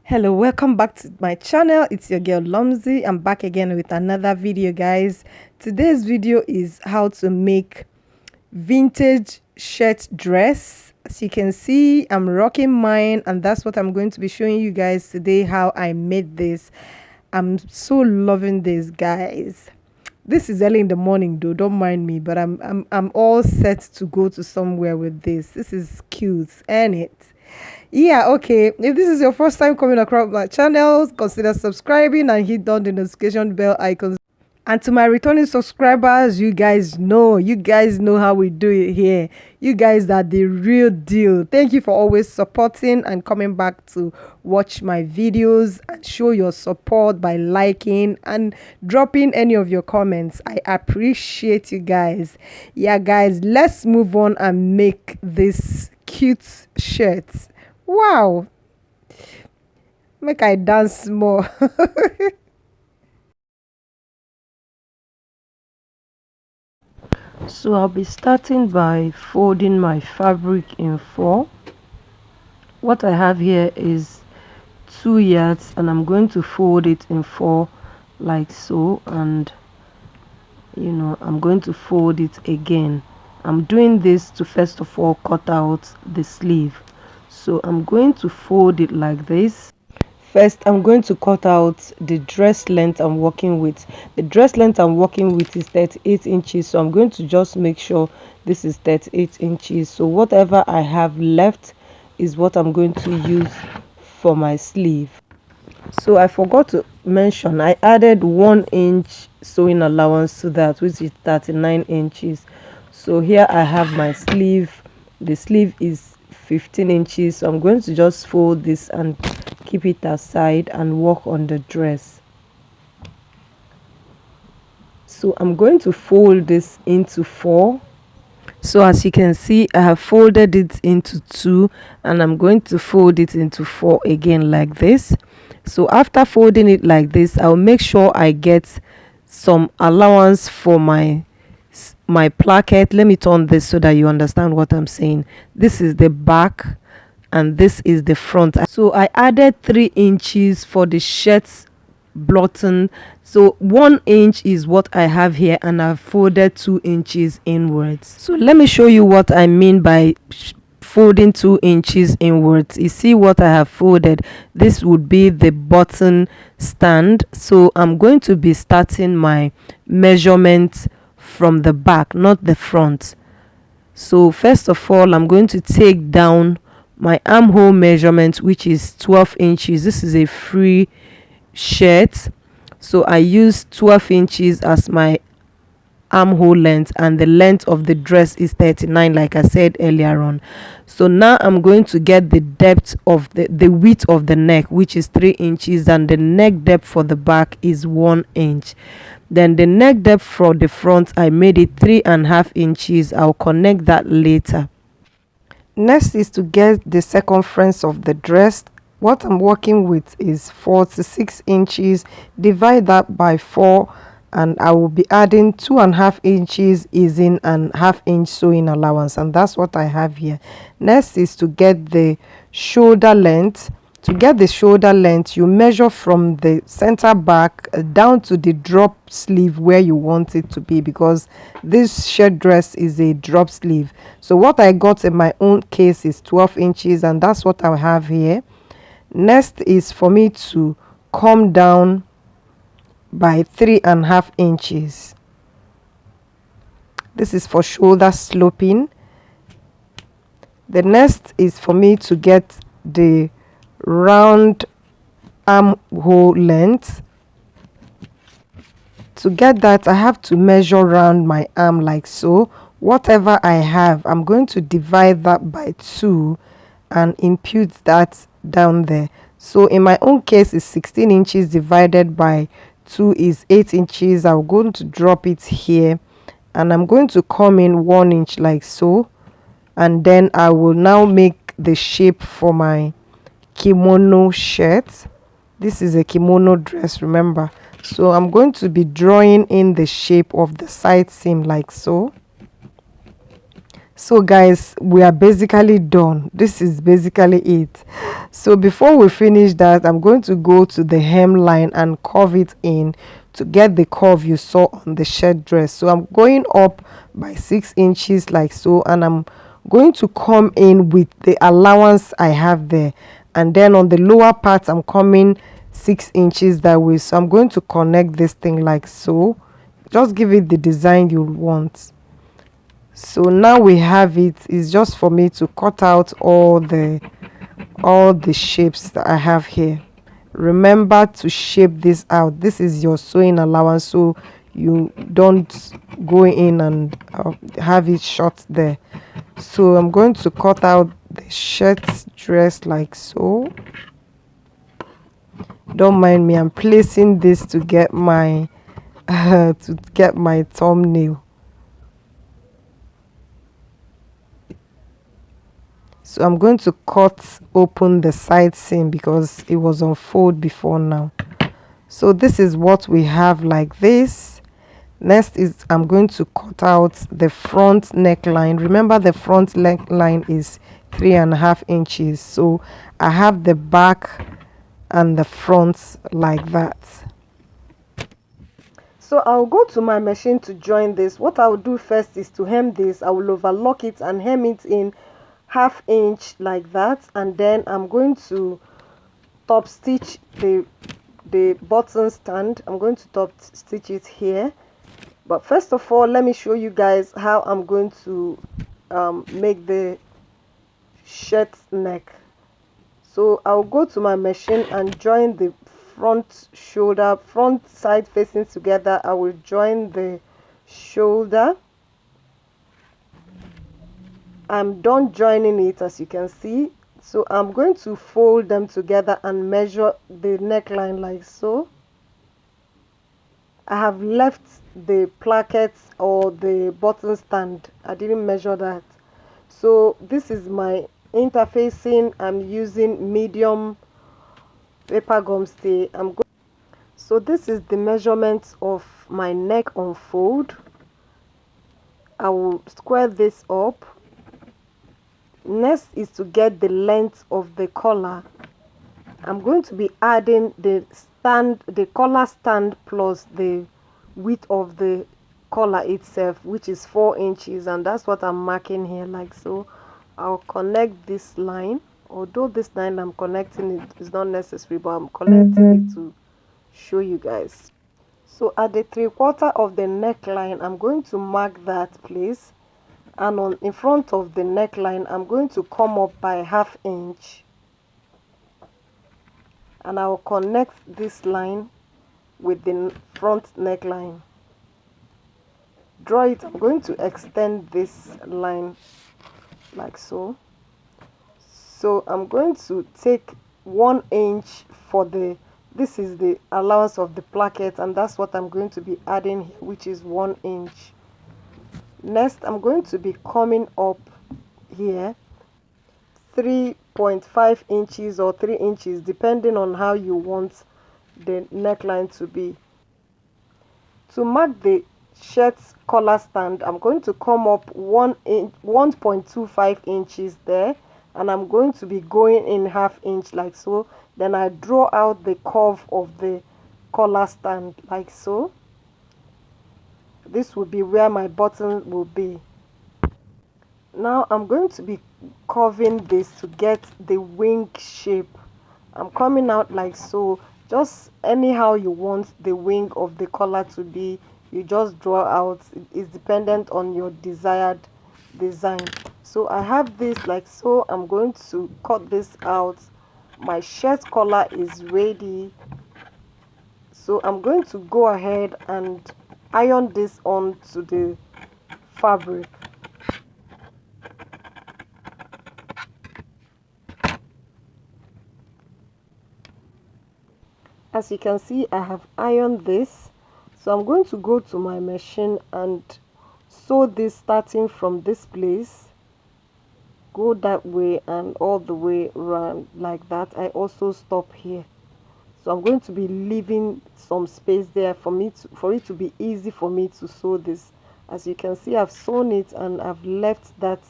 Hello, welcome back to my channel. It's your girl Lomzy. I'm back again with another video, guys. Today's video is how to make vintage shirt dress. As you can see, I'm rocking mine, and that's what I'm going to be showing you guys today, how I made this. I'm so loving this, guys. This is early in the morning though, don't mind me, but I'm all set to go to somewhere with this. This is cute, ain't it? Yeah, okay. If this is your first time coming across my channel, consider subscribing and hit on the notification bell icon. And to my returning subscribers, you guys know how we do it here. You guys are the real deal. Thank you for always supporting and coming back to watch my videos and show your support by liking and dropping any of your comments. I appreciate you guys. Yeah, guys, let's move on and make this cute shirt. Wow, make I dance more. So I'll be starting by folding my fabric in four. What I have here is 2 yards, and I'm going to fold it in four like so, and I'm going to fold it again. I'm doing this to first of all cut out the sleeve, so I'm going to fold it like this. First, I'm going to cut out the dress length I'm working with. The dress length I'm working with is 38 inches, so I'm going to just make sure this is 38 inches. So whatever I have left is what I'm going to use for my sleeve. So I forgot to mention, I added 1 inch sewing allowance to that, which is 39 inches. So here I have my sleeve. The sleeve is 15 inches, so I'm going to just fold this and keep it aside and work on the dress. So I'm going to fold this into 4. So as you can see, I have folded it into 2, and I'm going to fold it into 4 again like this. So after folding it like this, I'll make sure I get some allowance for my placket. Let me turn this so that you understand what I'm saying. This is the back and this is the front. So I added 3 inches for the shirt button. So 1 inch is what I have here, and I've folded 2 inches inwards. So let me show you what I mean by folding 2 inches inwards. You see what I have folded? This would be the button stand. So I'm going to be starting my measurement from the back, not the front. So first of all, I'm going to take down my armhole measurement, which is 12 inches. This is a free shirt, so I use 12 inches as my armhole length, and the length of the dress is 39, like I said earlier on. So now I'm going to get the depth of the width of the neck, which is 3 inches, and the neck depth for the back is 1 inch. Then the neck depth for the front, I made it 3.5 inches. I'll connect that later. Next is to get the circumference of the dress. What I'm working with is 46 inches. Divide that by 4, and I will be adding 2.5 inches easing and 1/2 inch sewing allowance, and that's what I have here. Next is to get the shoulder length. To get the shoulder length, you measure from the center back down to the drop sleeve where you want it to be, because this shirt dress is a drop sleeve. So what I got in my own case is 12 inches, and that's what I have here. Next is for me to come down by 3.5 inches. This is for shoulder sloping. The next is for me to get the round armhole length. To get that, I have to measure around my arm like so. Whatever I have, I'm going to divide that by 2 and impute that down there. So in my own case is 16 inches divided by 2 is 8 inches. I'm going to drop it here, and I'm going to come in 1 inch like so, and then I will now make the shape for my kimono shirt. This is a kimono dress, remember. So I'm going to be drawing in the shape of the side seam like so. So guys, we are basically done. This is basically it. So before we finish that, I'm going to go to the hemline and curve it in to get the curve you saw on the shirt dress. So I'm going up by 6 inches like so, and I'm going to come in with the allowance I have there, and then on the lower part I'm coming 6 inches that way. So I'm going to connect this thing like so. Just give it the design you want. So now we have it. It's just for me to cut out all the shapes that I have here. Remember to shape this out. This is your sewing allowance, so you don't go in and have it short there. So I'm going to cut out the shirt dress like so. Don't mind me, I'm placing this to get my to get my thumbnail. So I'm going to cut open the side seam because it was on fold before now. So this is what we have like this. Next is I'm going to cut out the front neckline. Remember, the front neckline is 3.5 inches. So I have the back and the front like that. So I'll go to my machine to join this. What I'll do first is to hem this. I will overlock it and hem it in 1/2 inch like that, and then I'm going to top stitch the button stand. I'm going to top stitch it here, but first of all let me show you guys how I'm going to make the shirt neck. So I'll go to my machine and join the front shoulder, front side facing together. I will join the shoulder. I'm done joining it, as you can see. So I'm going to fold them together and measure the neckline like so. I have left the placket or the button stand. I didn't measure that. So this is my interfacing. I'm using medium paper gum stay. So this is the measurement of my neck unfold. I will square this up. Next is to get the length of the collar. I'm going to be adding the collar stand plus the width of the collar itself, which is 4 inches, and that's what I'm marking here like so. I'll connect this line, although this line I'm connecting it is not necessary, but I'm connecting it to show you guys. So at the 3/4 of the neckline, I'm going to mark that place, and on in front of the neckline I'm going to come up by 1/2 inch, and I will connect this line with the front neckline. Draw it. I'm going to extend this line like so. So I'm going to take 1 inch for this is the allowance of the placket, and that's what I'm going to be adding here, which is 1 inch. Next I'm going to be coming up here 3.5 inches or 3 inches, depending on how you want the neckline to be. To mark the shirt collar stand, I'm going to come up 1.25 inches there, and I'm going to be going in 1/2 inch like so. Then I draw out the curve of the collar stand like so. This will be where my button will be. Now I'm going to be curving this to get the wing shape. I'm coming out like so. Just anyhow you want the wing of the collar to be, you just draw out. It's dependent on your desired design. So I have this like so. I'm going to cut this out. My shirt collar is ready, so I'm going to go ahead and iron this onto the fabric. As you can see, I have ironed this, so I'm going to go to my machine and sew this starting from this place, go that way and all the way around like that. I also stop here, so I'm going to be leaving some space there for it to be easy for me to sew this. As you can see, I've sewn it and I've left that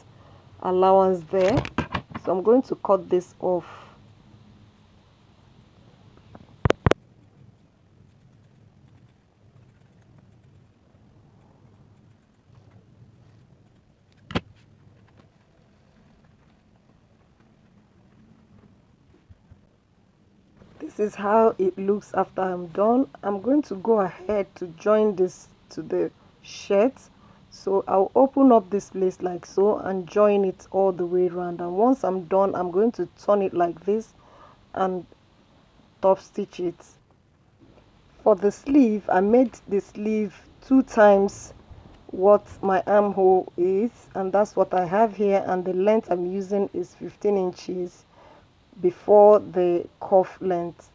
allowance there. So I'm going to cut this off. This is how it looks after I'm done. I'm going to go ahead to join this to the shirt. So I'll open up this place like so and join it all the way around. And once I'm done, I'm going to turn it like this and top stitch it. For the sleeve, I made the sleeve 2 times what my armhole is, and that's what I have here, and the length I'm using is 15 inches before the cuff length.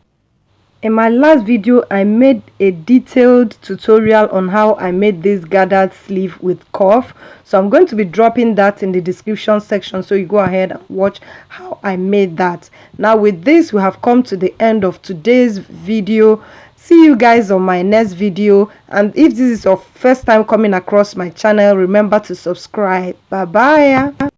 In my last video, I made a detailed tutorial on how I made this gathered sleeve with cuff. So I'm going to be dropping that in the description section, so you go ahead and watch how I made that. Now with this, we have come to the end of today's video. See you guys on my next video, and if this is your first time coming across my channel, remember to subscribe. Bye bye.